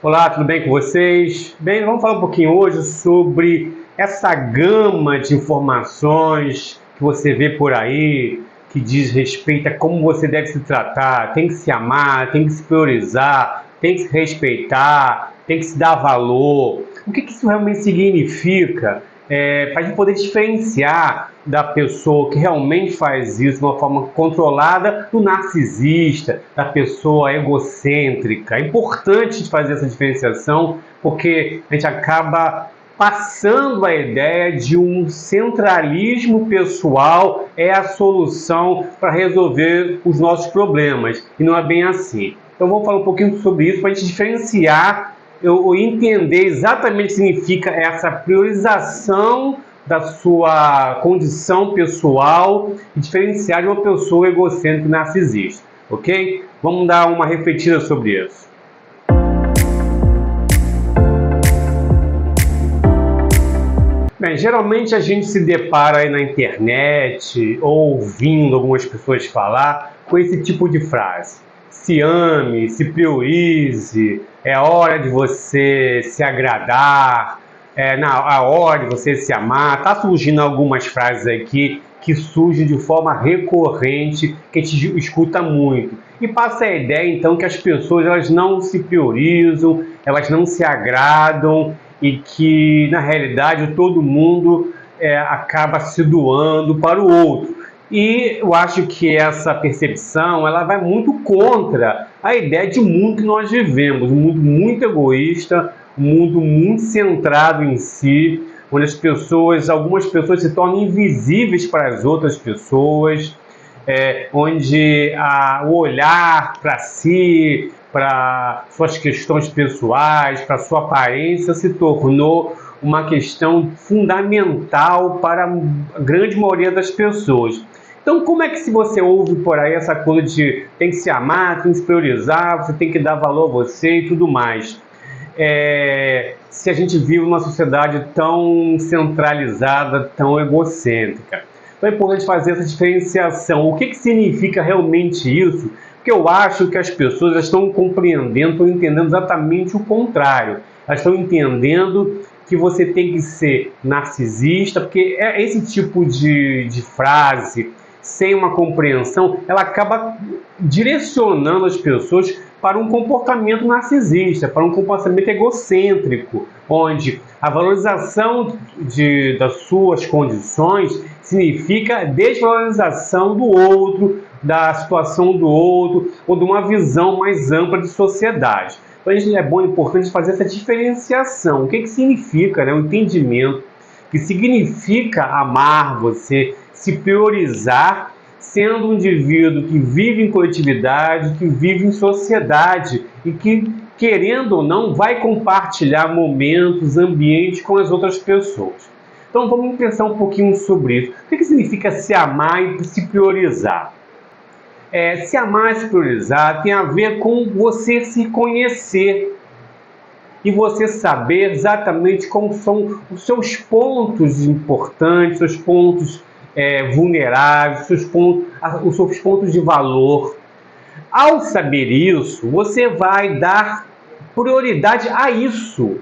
Olá, tudo bem com vocês? Bem, vamos falar um pouquinho hoje sobre essa gama de informações que você vê por aí, que diz respeito a como você deve se tratar, tem que se amar, tem que se priorizar, tem que se respeitar, tem que se dar valor. O que isso realmente significa? Para a gente poder diferenciar da pessoa que realmente faz isso de uma forma controlada do narcisista, da pessoa egocêntrica. É importante fazer essa diferenciação porque a gente acaba passando a ideia de um centralismo pessoal é a solução para resolver os nossos problemas. E não é bem assim. Então vamos falar um pouquinho sobre isso para a gente diferenciar eu entender exatamente o que significa essa priorização da sua condição pessoal e diferenciar de uma pessoa egocêntrica e narcisista, ok? Vamos dar uma refletida sobre isso. Bem, geralmente a gente se depara aí na internet ou ouvindo algumas pessoas falar com esse tipo de frase. Se ame, se priorize, é hora de você se agradar, a hora de você se amar. Está surgindo algumas frases aqui que surgem de forma recorrente, que a gente escuta muito. E passa a ideia, então, que as pessoas elas não se priorizam, elas não se agradam e que, na realidade, todo mundo acaba se doando para o outro. E eu acho que essa percepção ela vai muito contra a ideia de mundo que nós vivemos, um mundo muito egoísta, um mundo muito centrado em si, onde algumas pessoas se tornam invisíveis para as outras pessoas, onde o olhar para si, para suas questões pessoais, para sua aparência se tornou uma questão fundamental para a grande maioria das pessoas. Então, como é que se você ouve por aí essa coisa de tem que se amar, tem que se priorizar, você tem que dar valor a você e tudo mais? Se a gente vive numa sociedade tão centralizada, tão egocêntrica. Então é importante fazer essa diferenciação. O que significa realmente isso? Porque eu acho que as pessoas estão compreendendo, estão entendendo exatamente o contrário. Elas estão entendendo que você tem que ser narcisista, porque esse tipo de frase, sem uma compreensão, ela acaba direcionando as pessoas para um comportamento narcisista, para um comportamento egocêntrico, onde a valorização das suas condições significa desvalorização do outro, da situação do outro, ou de uma visão mais ampla de sociedade. Então, é importante fazer essa diferenciação. O que significa, o entendimento, que significa amar você, se priorizar, sendo um indivíduo que vive em coletividade, que vive em sociedade e que, querendo ou não, vai compartilhar momentos, ambientes com as outras pessoas. Então vamos pensar um pouquinho sobre isso. O que significa se amar e se priorizar? Se amar e se priorizar tem a ver com você se conhecer e você saber exatamente como são os seus pontos importantes, seus pontos vulneráveis, os seus pontos de valor. Ao saber isso, você vai dar prioridade a isso.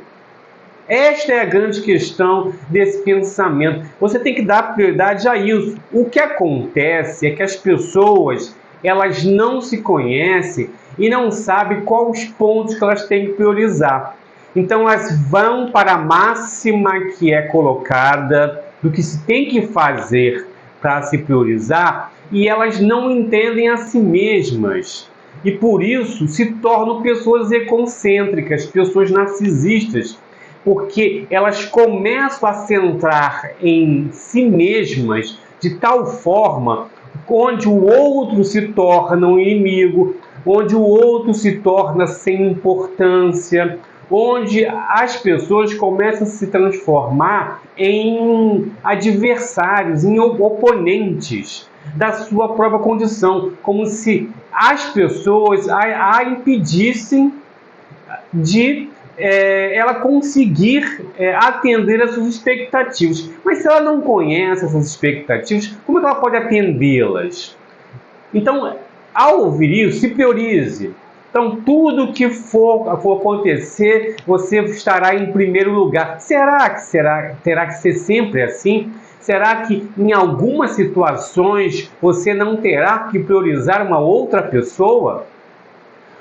Esta é a grande questão desse pensamento. Você tem que dar prioridade a isso. O que acontece é que as pessoas elas não se conhecem e não sabem quais os pontos que elas têm que priorizar. Então elas vão para a máxima que é colocada do que se tem que fazer para se priorizar e elas não entendem a si mesmas. E por isso se tornam pessoas egocêntricas, pessoas narcisistas, porque elas começam a centrar em si mesmas de tal forma onde o outro se torna um inimigo, onde o outro se torna sem importância, onde as pessoas começam a se transformar em adversários, em oponentes da sua própria condição, como se as pessoas a impedissem de ela conseguir atender às suas expectativas. Mas se ela não conhece essas expectativas, como é que ela pode atendê-las? Então, ao ouvir isso, se priorize. Então, tudo que for acontecer, você estará em primeiro lugar. Terá que ser sempre assim? Será que em algumas situações você não terá que priorizar uma outra pessoa?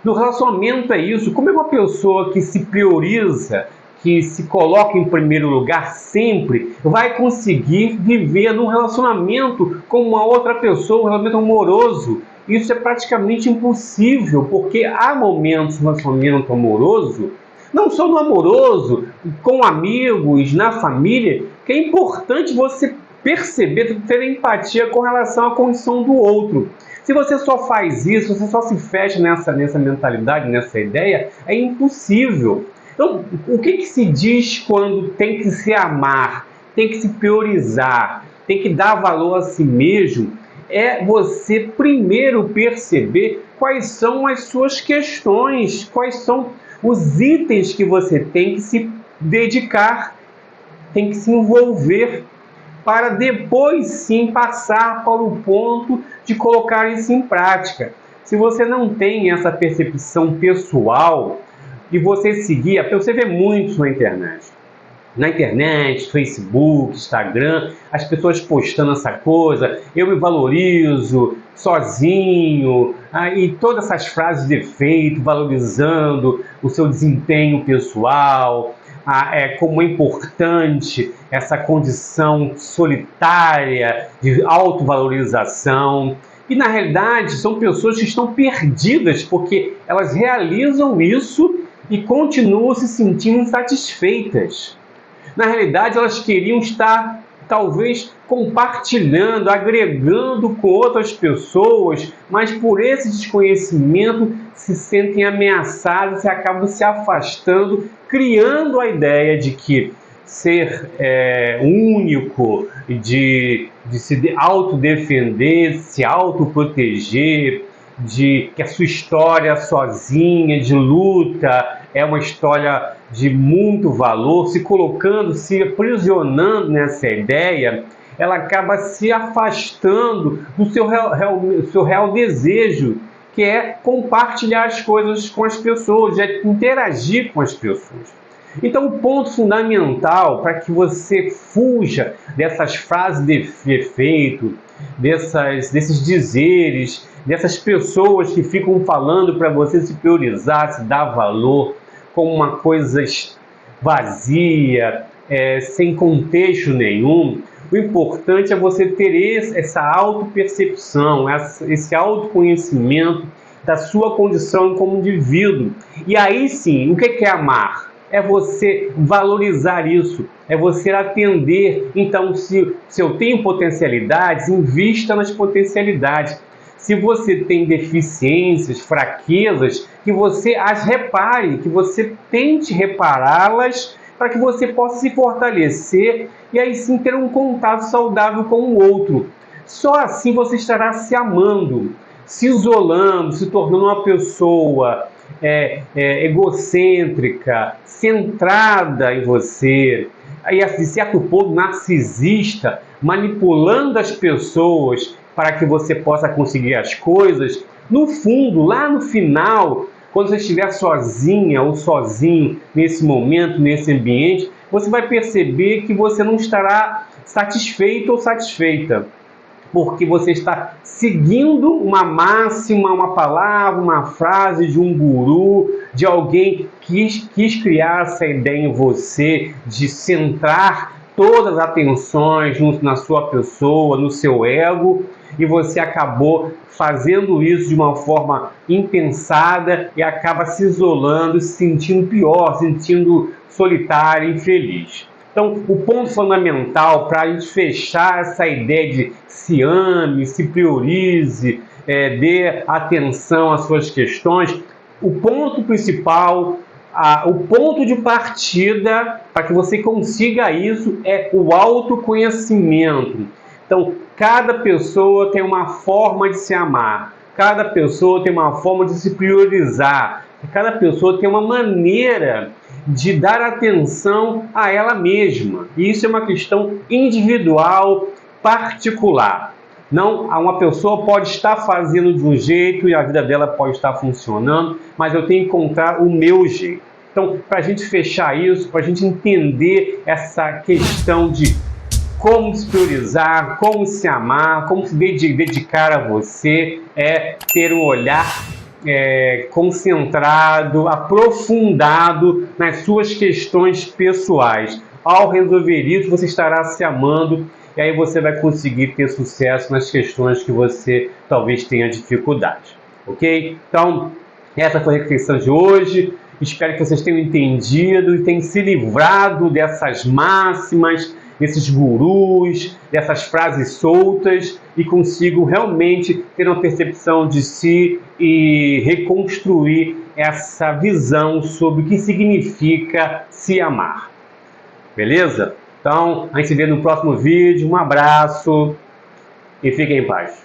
No relacionamento é isso. Como é uma pessoa que se prioriza, que se coloca em primeiro lugar sempre, vai conseguir viver num relacionamento com uma outra pessoa, um relacionamento amoroso? Isso é praticamente impossível, porque há momentos no relacionamento amoroso, não só no amoroso, com amigos, na família, que é importante você perceber, ter empatia com relação à condição do outro. Se você só faz isso, você só se fecha nessa mentalidade, nessa ideia, é impossível. Então, o que se diz quando tem que se amar, tem que se priorizar, tem que dar valor a si mesmo? É você primeiro perceber quais são as suas questões, quais são os itens que você tem que se dedicar, tem que se envolver, para depois sim passar para o ponto de colocar isso em prática. Se você não tem essa percepção pessoal e você seguir, você vê muito na internet, Facebook, Instagram, as pessoas postando essa coisa, eu me valorizo sozinho, e todas essas frases de efeito, valorizando o seu desempenho pessoal, como é importante essa condição solitária de autovalorização. E na realidade são pessoas que estão perdidas porque elas realizam isso e continuam se sentindo insatisfeitas. Na realidade, elas queriam estar, talvez, compartilhando, agregando com outras pessoas, mas por esse desconhecimento se sentem ameaçadas e acabam se afastando, criando a ideia de que ser único, de se autodefender, de se autoproteger, de que a sua história sozinha, de luta, é uma história de muito valor, se colocando, se aprisionando nessa ideia, ela acaba se afastando do seu real desejo, que é compartilhar as coisas com as pessoas, é interagir com as pessoas. Então, o ponto fundamental para que você fuja dessas frases de efeito, desses dizeres, dessas pessoas que ficam falando para você se priorizar, se dar valor, como uma coisa vazia, sem contexto nenhum. O importante é você ter essa autopercepção, esse autoconhecimento da sua condição como indivíduo. E aí sim, o que é amar? É você valorizar isso, é você atender. Então, se eu tenho potencialidades, invista nas potencialidades. Se você tem deficiências, fraquezas, que você as repare, que você tente repará-las para que você possa se fortalecer e aí sim ter um contato saudável com o outro. Só assim você estará se amando, se isolando, se tornando uma pessoa egocêntrica, centrada em você, e de certo ponto narcisista, manipulando as pessoas para que você possa conseguir as coisas. No fundo, lá no final, quando você estiver sozinha ou sozinho nesse momento, nesse ambiente, você vai perceber que você não estará satisfeito ou satisfeita, porque você está seguindo uma máxima, uma palavra, uma frase de um guru, de alguém que quis criar essa ideia em você de centrar todas as atenções na sua pessoa, no seu ego, e você acabou fazendo isso de uma forma impensada e acaba se isolando, se sentindo pior, sentindo solitário, infeliz. Então, o ponto fundamental para a gente fechar essa ideia de se ame, se priorize, dê atenção às suas questões, o ponto principal, o ponto de partida para que você consiga isso é o autoconhecimento. Então, cada pessoa tem uma forma de se amar, cada pessoa tem uma forma de se priorizar, cada pessoa tem uma maneira de dar atenção a ela mesma. E isso é uma questão individual, particular. Não, uma pessoa pode estar fazendo de um jeito e a vida dela pode estar funcionando, mas eu tenho que encontrar o meu jeito. Então, para a gente fechar isso, para a gente entender essa questão de como se priorizar, como se amar, como se dedicar a você, é ter um olhar concentrado, aprofundado nas suas questões pessoais. Ao resolver isso, você estará se amando e aí você vai conseguir ter sucesso nas questões que você talvez tenha dificuldade, ok? Então, essa foi a reflexão de hoje. Espero que vocês tenham entendido e tenham se livrado dessas máximas, desses gurus, dessas frases soltas e consigam realmente ter uma percepção de si e reconstruir essa visão sobre o que significa se amar. Beleza? Então, a gente se vê no próximo vídeo. Um abraço e fiquem em paz.